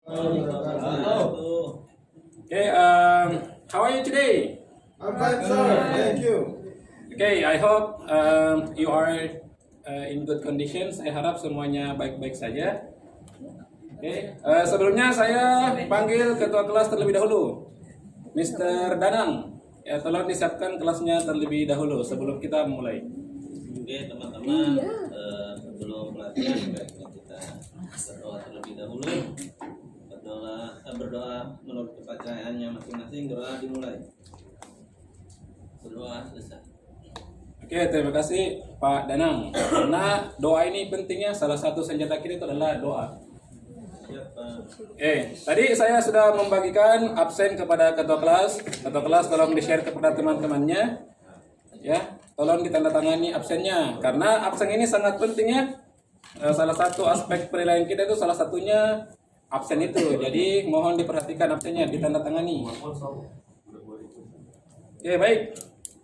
Okay, how are you today? I'm fine, sir. Thank you. Okay, I hope you are in good condition. Saya harap semuanya baik-baik saja. Okay, sebelumnya saya panggil ketua kelas terlebih dahulu, Mr. Danang. Ya, tolong disiapkan kelasnya terlebih dahulu sebelum kita mulai. Oke teman-teman, sebelum pelatihan baiknya kita berdoa terlebih dahulu. Berdoa menurut kepercayaannya masing-masing. Doa dimulai. Berdoa selesai. Oke, terima kasih Pak Danang. Karena doa ini pentingnya, salah satu senjata kita itu adalah doa. Tadi saya sudah membagikan absen kepada ketua kelas. Ketua kelas tolong di-share kepada teman-temannya. Ya, tolong ditandatangani absennya. Karena absen ini sangat penting ya. Salah satu aspek penilaian kita itu salah satunya absen itu. Jadi mohon diperhatikan absennya, ditandatangani. Oke, baik.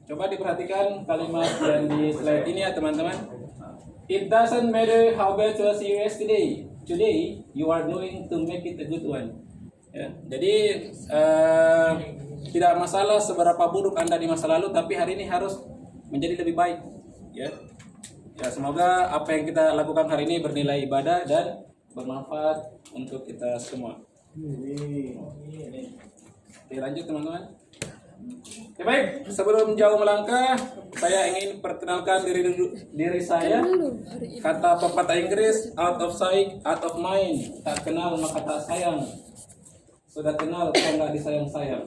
Coba diperhatikan kalimat yang di slide ini ya teman-teman. It doesn't matter how bad was your yesterday. Today you are going to make it a good one. Ya, jadi tidak masalah seberapa buruk Anda di masa lalu, tapi hari ini harus menjadi lebih baik. Ya, ya semoga apa yang kita lakukan hari ini bernilai ibadah dan bermanfaat untuk kita semua. Oke, lanjut teman-teman. Oke, baik, sebelum jauh melangkah, saya ingin perkenalkan diri saya. Kata pepatah Inggris, out of sight, out of mind. Tak kenal maka tak sayang. Sudah kenal kok nggak disayang-sayang.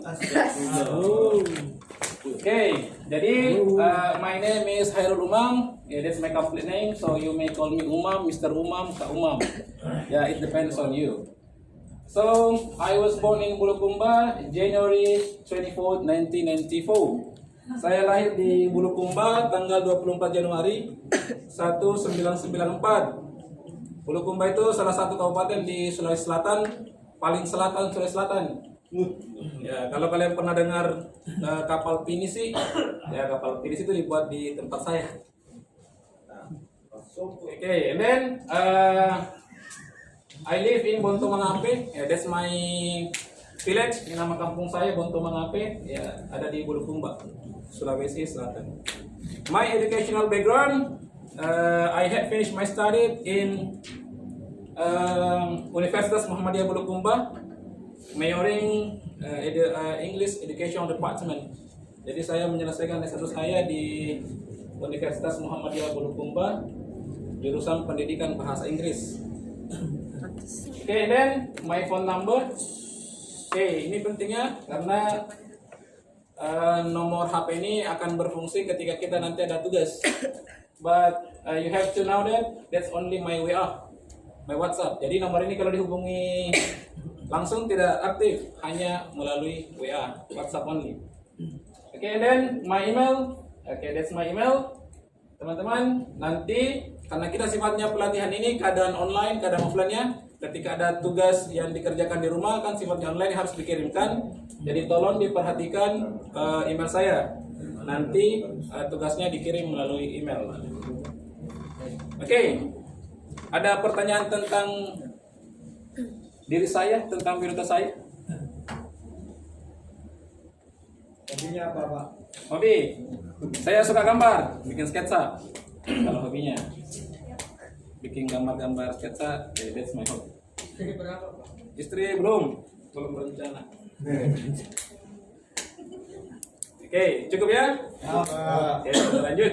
Oke, jadi my name is Hairul Umam. Yeah, that's my complete name. So you may call me Umam, Mr. Umam, Kak Umam. Yeah, it depends on you. So, I was born in Bulukumba, January 24, 1994. Saya lahir di Bulukumba tanggal 24 Januari 1994. Bulukumba itu salah satu kabupaten di Sulawesi Selatan, paling selatan Sulawesi Selatan. Ya, kalau kalian pernah dengar kapal pinisi, ya kapal pinisi itu dibuat di tempat saya. Okay, and then I live in Bonto Mangape. Yeah, that's my village. Nama kampung saya Bonto Mangape. Ya, ada di Bulukumba, Sulawesi Selatan. My educational background, I had finished my study in Universitas Muhammadiyah Bulukumba, majoring English Education Department. Jadi saya menyelesaikan S1 saya di Universitas Muhammadiyah Bulukumba, jurusan Pendidikan Bahasa Inggris. Okay, then my phone number. Okay, ini pentingnya karena nomor HP ini akan berfungsi ketika kita nanti ada tugas. But you have to know that that's only my WA, my WhatsApp. Jadi nomor ini kalau dihubungi langsung tidak aktif, hanya melalui WA, WhatsApp only. Okay, then my email. Okay, that's my email. Teman-teman, nanti karena kita sifatnya pelatihan ini keadaan online, keadaan offline-nya, ketika ada tugas yang dikerjakan di rumah kan sifatnya online harus dikirimkan. Jadi tolong diperhatikan email saya. Nanti tugasnya dikirim melalui email. Oke. Ada pertanyaan tentang diri saya, tentang prioritas saya? Hobinya apa, Pak? Hobi, saya suka gambar, bikin sketsa. Kalau hobinya bikin gambar-gambar sketsa, that's my hobby. Istri berapa, Pak? Istri belum berencana. Oke, cukup ya? Oke, kita lanjut.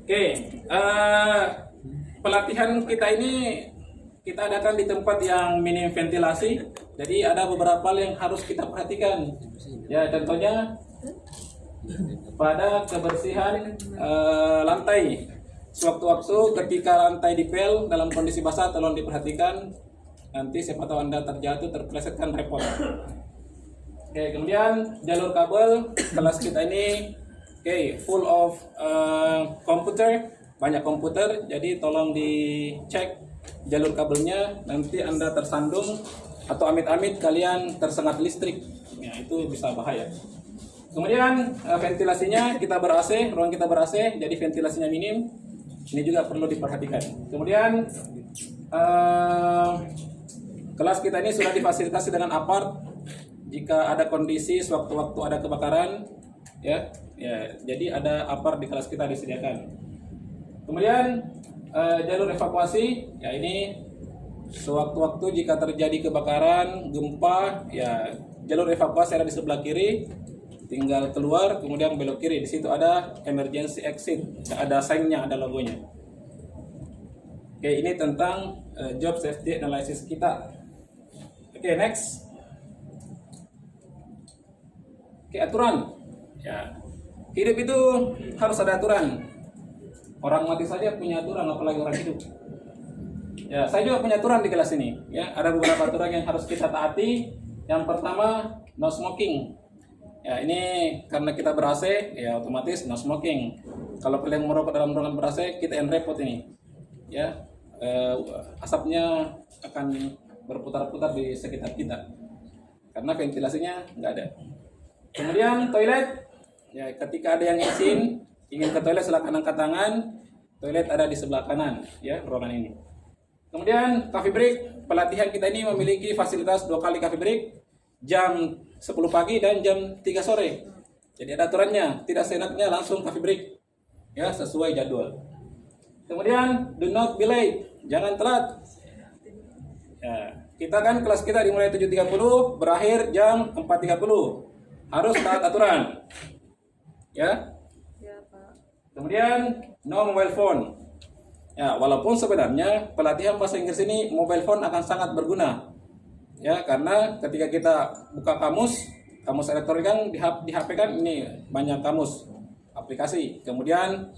Oke, pelatihan kita ini kita adakan di tempat yang minim ventilasi. Jadi ada beberapa hal yang harus kita perhatikan. Ya, contohnya pada kebersihan lantai. Sewaktu-waktu ketika lantai dipel dalam kondisi basah, tolong diperhatikan. Nanti siapa tahu Anda terjatuh, terpeleset kan repot. Oke, kemudian jalur kabel kelas kita ini full of komputer, banyak komputer. Jadi tolong dicek jalur kabelnya. Nanti Anda tersandung atau amit-amit kalian tersengat listrik, ya itu bisa bahaya. Kemudian ventilasinya kita ber-AC, ruang kita ber-AC, jadi ventilasinya minim. Ini juga perlu diperhatikan. Kemudian kelas kita ini sudah difasilitasi dengan apart. Jika ada kondisi sewaktu-waktu ada kebakaran, ya, jadi ada apart di kelas kita disediakan. Kemudian jalur evakuasi, ya ini sewaktu-waktu jika terjadi kebakaran, gempa, ya jalur evakuasi ada di sebelah kiri, tinggal keluar kemudian belok kiri. Di situ ada emergency exit, ada signnya, ada logonya. Oke, ini tentang job safety analysis kita. Oke, next. Oke, aturan. Ya, hidup itu harus ada aturan. Orang mati saja punya aturan, apalagi orang hidup. Ya, saya juga punya aturan di kelas ini. Ya, ada beberapa aturan yang harus kita taati. Yang pertama, no smoking. Ya, ini karena kita ber-AC, ya otomatis no smoking. Kalau kalian merokok dalam ruangan ber-AC, kita yang repot ini. Ya, asapnya akan berputar-putar di sekitar kita. Karena ventilasinya nggak ada. Kemudian toilet, ya ketika ada yang ingin ke toilet silakan angkat tangan. Toilet ada di sebelah kanan, ya ruangan ini. Kemudian coffee break, pelatihan kita ini memiliki fasilitas 2 kali coffee break, jam 10 pagi dan jam 3 sore. Jadi ada aturannya, tidak seenaknya langsung coffee break, ya sesuai jadwal. Kemudian do not be late, jangan telat. Ya, kita kan kelas kita dimulai 7.30, berakhir jam 4.30. Harus taat aturan. Ya. Kemudian no mobile phone. Ya, walaupun sebenarnya pelatihan bahasa Inggris ini mobile phone akan sangat berguna. Ya, karena ketika kita buka kamus elektronik kan di HP kan ini banyak kamus aplikasi. Kemudian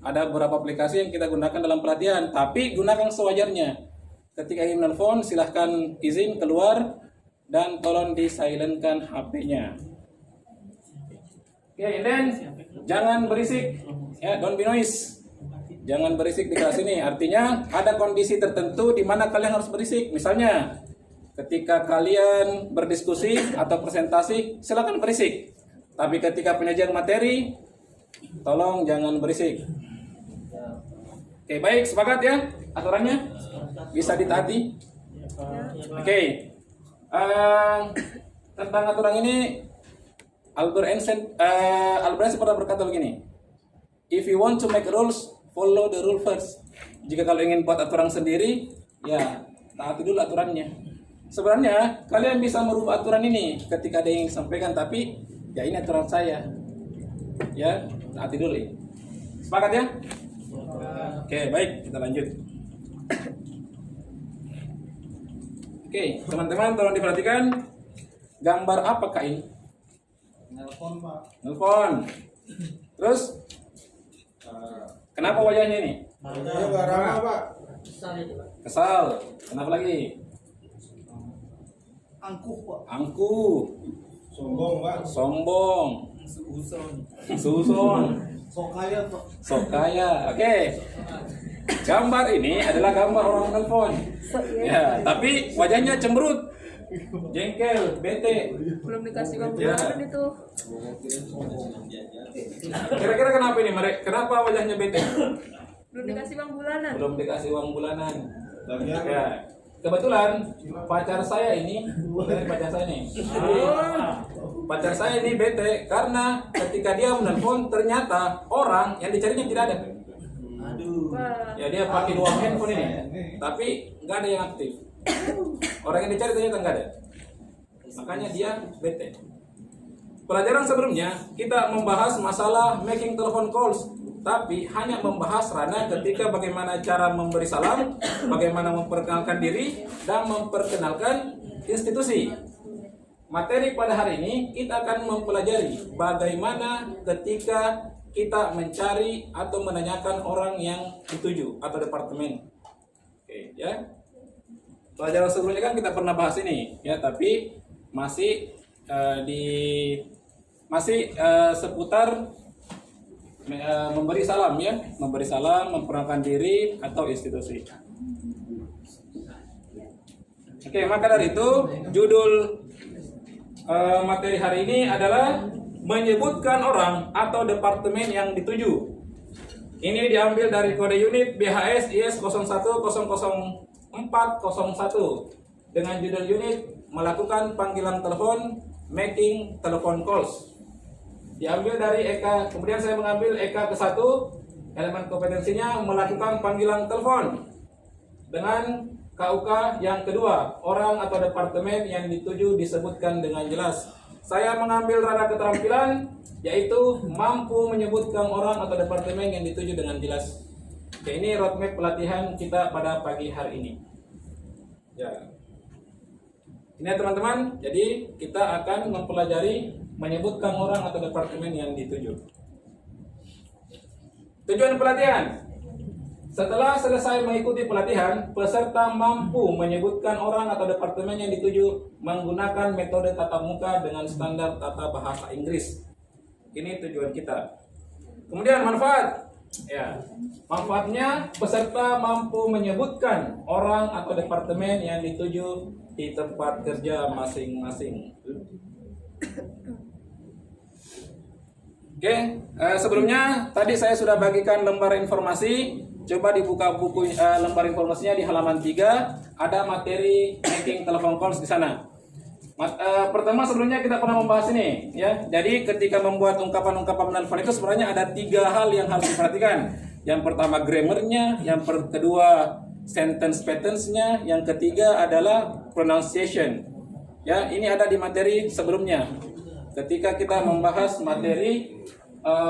ada beberapa aplikasi yang kita gunakan dalam pelatihan, tapi gunakan sewajarnya. Ketika ingin menelpon silahkan izin keluar dan tolong di-silentkan HP-nya. Oke, dan jangan berisik. Ya, don't be noise. Jangan berisik di kelas ini. Artinya ada kondisi tertentu di mana kalian harus berisik. Misalnya, ketika kalian berdiskusi atau presentasi, silakan berisik. Tapi ketika penyajian materi, tolong jangan berisik. Oke, baik, sepakat ya aturannya? Bisa ditaati? Oke. Tentang aturan ini, Albert Einstein pernah berkata begini, if you want to make rules, follow the rule first. Jika kalau ingin buat aturan sendiri, ya taati dulu aturannya. Sebenarnya kalian bisa merubah aturan ini ketika ada yang sampaikan, tapi ya ini aturan saya. Ya, taati dulu. Sepakat ya? Oke, baik, kita lanjut. Oke, teman-teman tolong diperhatikan. Gambar apakah ini? Nelpon, Pak. Nelpon. Terus? Kenapa wajahnya ini? Ini nggak ramah, Pak. Kesal. Kenapa lagi? Angkuh, Pak. Angkuh. Sombong, Pak. Sombong. Susun. Sok kaya, Pak. Sok kaya. Oke. Gambar ini adalah gambar orang telepon. Ya, tapi wajahnya cemberut, jengkel, bete. Belum dikasih uang Ya. bulanan itu. Kira-kira kenapa ini, Marek? Kenapa wajahnya bete? Belum dikasih uang bulanan. Belum dikasih uang bulanan. Bagian, Ya. Kebetulan pacar saya ini, pacar saya nih. Pacar saya ini bete karena ketika dia menelpon ternyata orang yang dicarinya tidak ada. Wah. Ya dia pakai 2 handphone ini, tapi nggak ada yang aktif. Orang yang dicari ternyata nggak ada. Makanya dia bete. Pelajaran sebelumnya kita membahas masalah making telephone calls, tapi hanya membahas ranah ketika bagaimana cara memberi salam, bagaimana memperkenalkan diri, dan memperkenalkan institusi. Materi pada hari ini kita akan mempelajari bagaimana ketika kita mencari atau menanyakan orang yang dituju atau departemen. Oke, ya. Pelajaran sebelumnya kan kita pernah bahas ini, ya, tapi masih seputar memberi salam, ya, memberi salam, memperkenalkan diri atau institusi. Oke, maka dari itu judul materi hari ini adalah menyebutkan orang atau departemen yang dituju. Ini diambil dari kode unit BHS IS 01000401. dengan judul unit melakukan panggilan telepon, making telephone calls. Diambil dari EK, kemudian saya mengambil EK ke-1, elemen kompetensinya melakukan panggilan telepon. Dengan KUK yang kedua, orang atau departemen yang dituju disebutkan dengan jelas. Saya mengambil rada keterampilan, yaitu mampu menyebutkan orang atau departemen yang dituju dengan jelas. Oke, ini roadmap pelatihan kita pada pagi hari ini. Ya, ini ya teman-teman. Jadi kita akan mempelajari menyebutkan orang atau departemen yang dituju. Tujuan pelatihan. Setelah selesai mengikuti pelatihan, peserta mampu menyebutkan orang atau departemen yang dituju menggunakan metode tatap muka dengan standar tata bahasa Inggris. Ini tujuan kita. Kemudian manfaat. Ya, manfaatnya peserta mampu menyebutkan orang atau departemen yang dituju di tempat kerja masing-masing. Oke, sebelumnya tadi saya sudah bagikan lembar informasi. Coba dibuka buku lembar informasinya di halaman 3, ada materi making telephone calls di sana. Pertama sebelumnya kita pernah membahas ini, ya. Jadi ketika membuat ungkapan-ungkapan menelpon itu sebenarnya ada 3 hal yang harus diperhatikan. Yang pertama grammarnya, yang kedua sentence patterns-nya, yang ketiga adalah pronunciation. Ya, ini ada di materi sebelumnya. Ketika kita membahas materi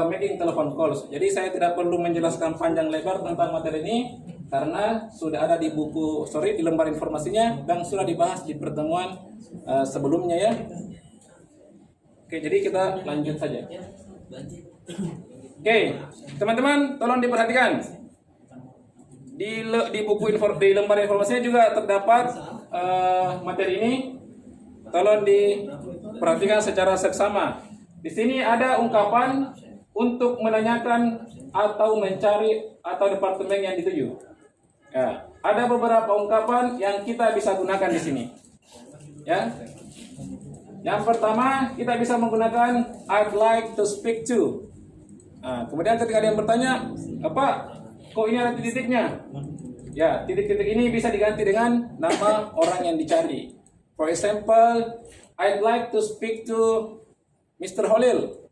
making telephone calls. Jadi saya tidak perlu menjelaskan panjang lebar tentang materi ini karena sudah ada di buku, di lembar informasinya dan sudah dibahas di pertemuan sebelumnya ya. Oke, jadi kita lanjut saja. Oke, teman-teman, tolong diperhatikan. Di buku di lembar informasinya juga terdapat materi ini. Tolong diperhatikan secara seksama. Di sini ada ungkapan untuk menanyakan atau mencari atau departemen yang dituju. Ya, ada beberapa ungkapan yang kita bisa gunakan di sini. Ya. Yang pertama, kita bisa menggunakan I'd like to speak to. Nah, kemudian ketika dia bertanya, apa? Kok ini ada titik-titiknya? Ya, titik-titik ini bisa diganti dengan nama orang yang dicari. For example, I'd like to speak to Mr. Holil.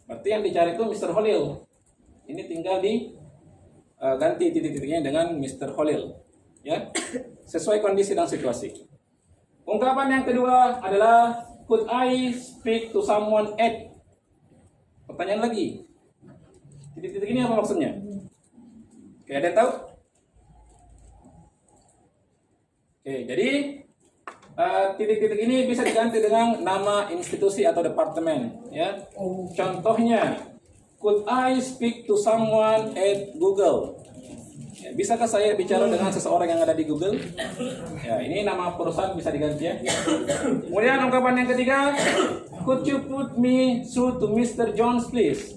Berarti yang dicari itu Mr. Holil. Ini tinggal ganti titik-titiknya dengan Mr. Holil. Ya, sesuai kondisi dan situasi. Ungkapan yang kedua adalah could I speak to someone at? Pertanyaan lagi. Titik-titik ini apa maksudnya? Oke, ada yang tahu? Oke, jadi titik-titik ini bisa diganti dengan nama institusi atau departemen, ya. Contohnya, could I speak to someone at Google? Ya, bisakah saya bicara dengan seseorang yang ada di Google? Ya, ini nama perusahaan bisa diganti ya. Kemudian ungkapan yang ketiga, could you put me through to Mr. Jones please?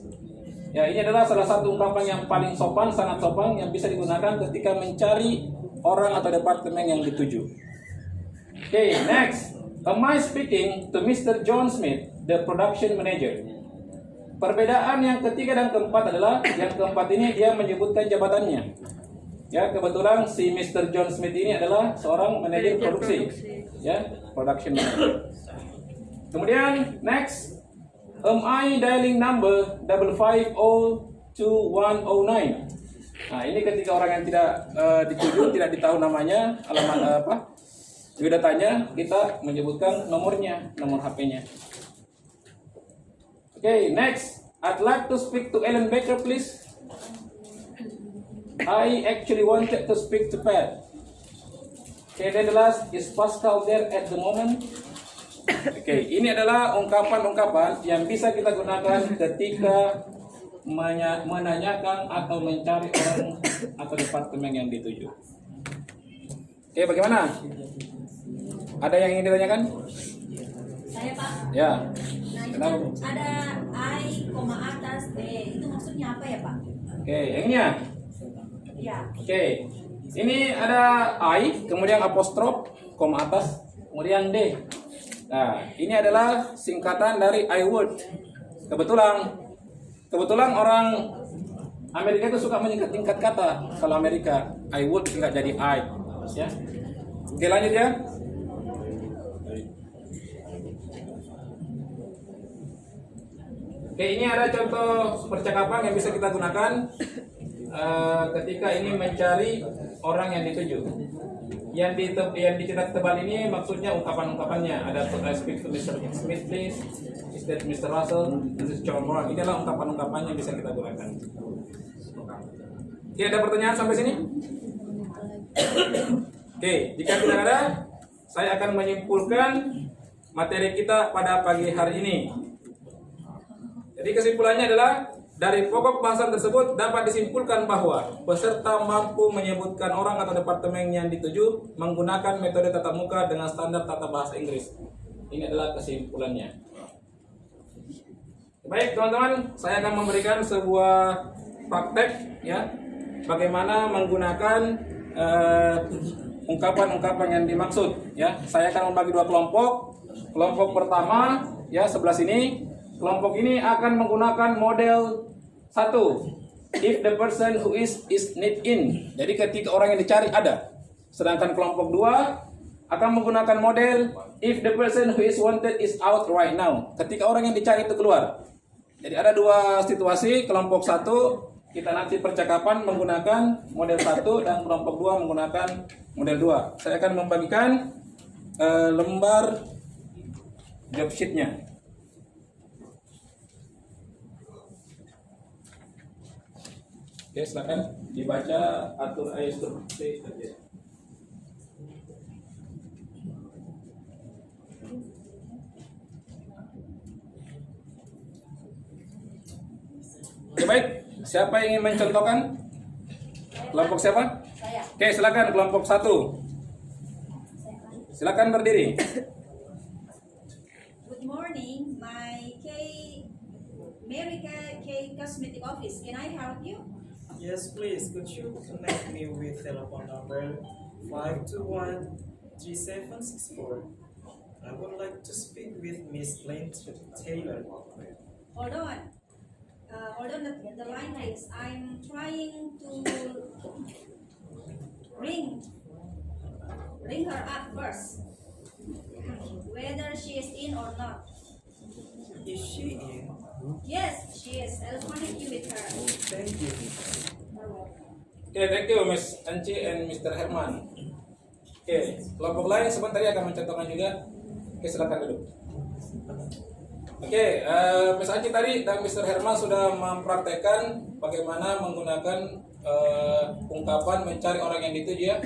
Ya, ini adalah salah satu ungkapan yang paling sopan, sangat sopan yang bisa digunakan ketika mencari orang atau departemen yang dituju. Okay, next. Am I speaking to Mr. John Smith, the production manager? Perbedaan yang ketiga dan keempat adalah yang keempat ini dia menyebutkan jabatannya. Ya, kebetulan si Mr. John Smith ini adalah seorang manajer produksi. Ya, production manager. Kemudian next, am I dialing number 5502109? Nah, ini ketika orang yang tidak dituju, tidak ditahu namanya, alamat apa? Sudah tanya, kita menyebutkan nomornya, nomor HP-nya. Okay, next. I'd like to speak to Ellen Baker, please. I actually wanted to speak to Pat. Okay, then the last, is Pascal there at the moment? Okay, ini adalah ungkapan-ungkapan yang bisa kita gunakan ketika menanyakan atau mencari orang atau departemen yang dituju. Oke, bagaimana? Ada yang ingin ditanyakan? Saya Pak. Ya. Nah itu Kenapa? kan ada I, koma atas T. Itu maksudnya apa ya Pak? Oke, yang ini ya. Ya. Oke. Ini ada I, kemudian apostrof, koma atas, kemudian D. Nah, ini adalah singkatan dari I would. Kebetulan orang Amerika itu suka menyingkat-singkat kata. Kalau Amerika, I would nggak jadi I. Ya. Oke, lanjut ya. Oke, ini ada contoh percakapan yang bisa kita gunakan ketika ini mencari orang yang dituju. Yang dicetak tebal ini maksudnya ungkapan-ungkapannya. Ada I speak to Mr. Smith please. Is that Mr. Russell? This is John Brown. Ini adalah ungkapan-ungkapannya yang bisa kita gunakan. Oke, ada pertanyaan sampai sini? Oke, jika tidak ada, saya akan menyimpulkan materi kita pada pagi hari ini. Jadi kesimpulannya adalah dari pokok bahasan tersebut dapat disimpulkan bahwa peserta mampu menyebutkan orang atau departemen yang dituju menggunakan metode tatap muka dengan standar tata bahasa Inggris. Ini adalah kesimpulannya. Baik teman-teman, saya akan memberikan sebuah praktek ya, bagaimana menggunakan ungkapan-ungkapan yang dimaksud ya. Saya akan membagi dua kelompok. Kelompok pertama ya sebelah sini. Kelompok ini akan menggunakan model 1. If the person who is need in. Jadi ketika orang yang dicari ada. Sedangkan kelompok 2 akan menggunakan model if the person who is wanted is out right now. Ketika orang yang dicari itu keluar. Jadi ada dua situasi. Kelompok 1 kita nanti percakapan menggunakan model 1 dan kelompok 2 menggunakan model 2. Saya akan membagikan lembar job sheet-nya. Oke, silakan dibaca, atur instruksi saja. Oke, baik. Siapa yang ingin mencontohkan? Kelompok siapa? Saya. Oke, silakan kelompok 1. Silakan berdiri. Good morning, Mary K Cosmetic Office. Can I help you? Yes, please. Could you connect me with telephone number 521-3764? I would like to speak with Miss Lynn Taylor. Hold on. Hold on, the line please. I'm trying to ring her up first. Whether she is in or not. Is she in? Yes, she is. I'll connect you with her. Thank you. Oke, thank you Miss Anci and Mr. Herman. Oke, kelompok lain sebentar akan mencontohkan juga. Oke, silakan duduk. Oke, Miss Anci tadi dan Mr. Herman sudah mempraktekkan bagaimana menggunakan ungkapan mencari orang yang dituju ya.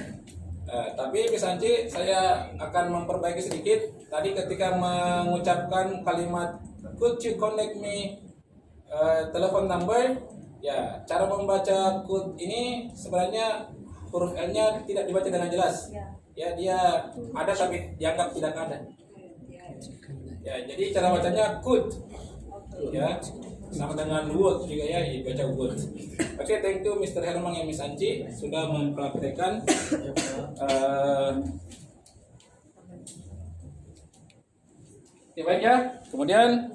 Tapi Miss Anci, saya akan memperbaiki sedikit. Tadi ketika mengucapkan kalimat could you connect me telepon number, ya cara membaca could ini sebenarnya huruf L-nya tidak dibaca dengan jelas. Ya, dia ada tapi dianggap tidak ada. Ya, jadi cara bacanya could. Ya, sama dengan would juga ya, dibaca would. Oke, thank you Mr. Herman dan Miss Anci sudah mempraktekkan baik ya. Kemudian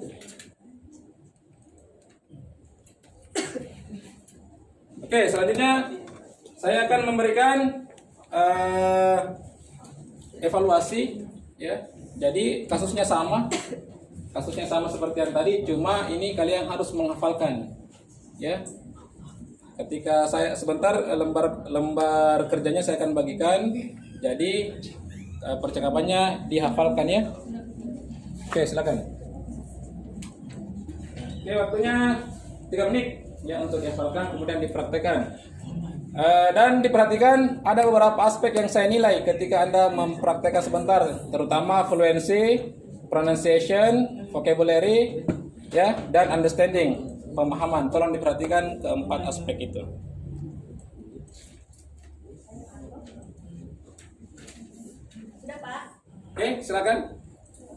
oke, selanjutnya saya akan memberikan evaluasi ya. Jadi kasusnya sama seperti yang tadi, cuma ini kalian harus menghafalkan ya. Ketika saya sebentar lembar kerjanya saya akan bagikan. Jadi percakapannya dihafalkan ya. Oke, silakan. Oke, waktunya 3 menit ya untuk dihafalkan kemudian dipraktekkan. Dan diperhatikan ada beberapa aspek yang saya nilai ketika Anda mempraktekkan sebentar, terutama fluency, pronunciation, vocabulary, ya, dan understanding, pemahaman. Tolong diperhatikan keempat aspek itu. Sudah Pak? Oke, silakan.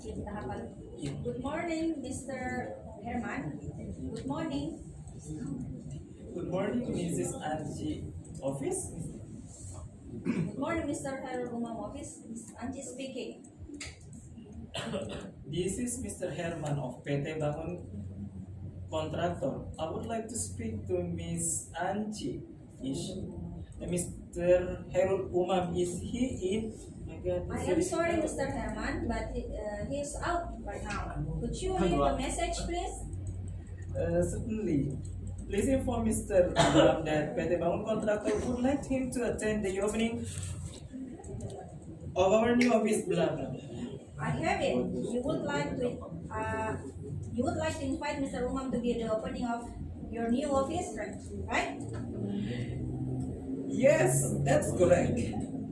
Kita hafal. Good morning, Mr. Herman. Good morning. Good morning, Mrs. Angie Office. Good morning, Mr. Herman Office. Anji speaking. This is Mr. Herman of PT Bangun Contractor. I would like to speak to Miss Angie. Mr. Herul Umam, is he in? My God, I am sorry, Mr. Herman, but he is out right now. Could you leave a message, please? Certainly. Please inform Mr. Umam that PT Bangun Kontraktor would like him to attend the opening of our new office, blah blah blah. I have it. You would like to invite Mr. Umam to be at the opening of your new office, right? Yes, that's correct.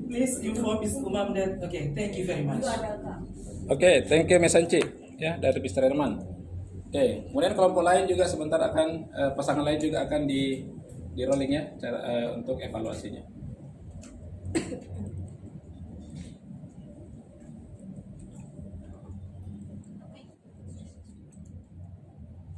Please inform Ms. Umam that. Okay, thank you very much. You are welcome. Oke, thank you Miss Anci ya dari Mr. Herman. Oke, kemudian kelompok lain juga sebentar akan pasangan lain juga akan di rolling ya untuk evaluasinya.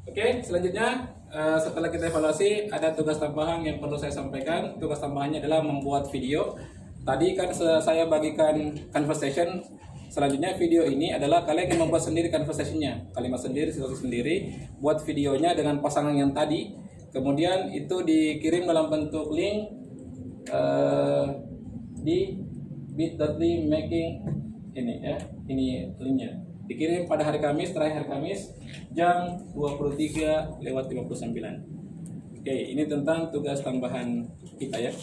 Oke, selanjutnya setelah kita evaluasi ada tugas tambahan yang perlu saya sampaikan. Tugas tambahannya adalah membuat video. Tadi kan saya bagikan conversation. Selanjutnya video ini adalah kalian yang membuat sendiri conversation-nya, kalimat sendiri, situasi sendiri, buat videonya dengan pasangan yang tadi. Kemudian itu dikirim dalam bentuk link di bit.ly making ini ya, ini linknya. Dikirim pada hari Kamis, terakhir hari Kamis jam 23:59. Oke, ini tentang tugas tambahan kita ya.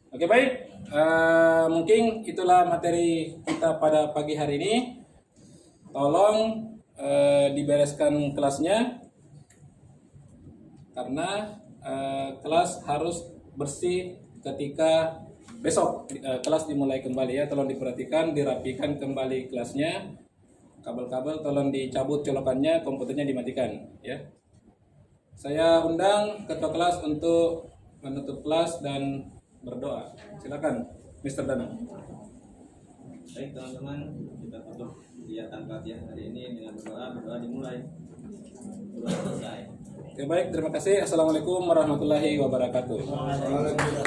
Oke baik, mungkin itulah materi kita pada pagi hari ini. Tolong dibereskan kelasnya karena kelas harus bersih ketika besok kelas dimulai kembali ya. Tolong diperhatikan, dirapikan kembali kelasnya. Kabel-kabel tolong dicabut colokannya, komputernya dimatikan ya. Saya undang ketua kelas untuk menutup kelas dan berdoa. Silakan Mr. Danang. Baik teman-teman, kita tutup kegiatan pelatihan hari ini dengan berdoa dimulai. Berdoa selesai. Oke baik, terima kasih. Assalamualaikum warahmatullahi wabarakatuh. Waalaikumsalam.